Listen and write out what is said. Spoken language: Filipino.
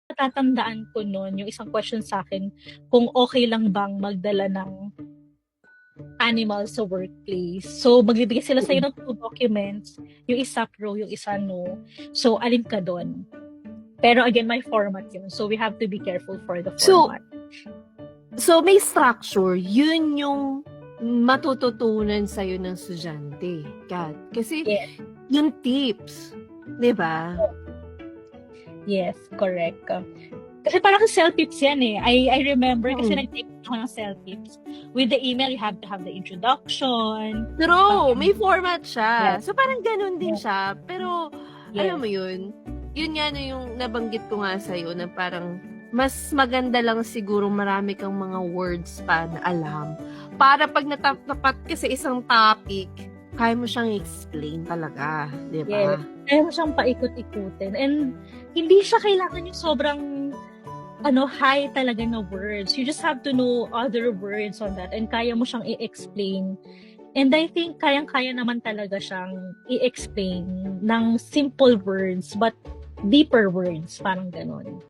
natatandaan ko nun, yung isang question sa'kin kung okey lang bang magdala ng animal sa workplace. So, magbibigay sila sa'yo ng 2 documents, yung isa pro, yung isa no. So, alin ka dun? Pero again, may format yun. So, we have to be careful for the So, format. may structure. Yun yung matututunan sa'yo ng estudyante, Kat. Kasi, Yes. yung tips, di ba? Yes, correct. Kasi parang self-tips yan eh. I remember kasi Mm. nag-take ako ng self-tips. With the email, you have to have the introduction. True, may format siya. Yes. So, parang ganun din Yes. siya. Pero, alam Yes. mo yun nga na yung nabanggit ko nga sa'yo na parang mas maganda lang siguro marami kang mga words pa na alam. Para pag natapat ka sa isang topic, kaya mo siyang explain talaga. Di ba? Yes. Kaya mo siyang paikot-ikutin. And hindi siya kailangan yung sobrang high talaga na words. You just have to know other words on that and kaya mo siyang i-explain. And I think kayang-kaya naman talaga siyang i-explain ng simple words but deeper words, parang ganon.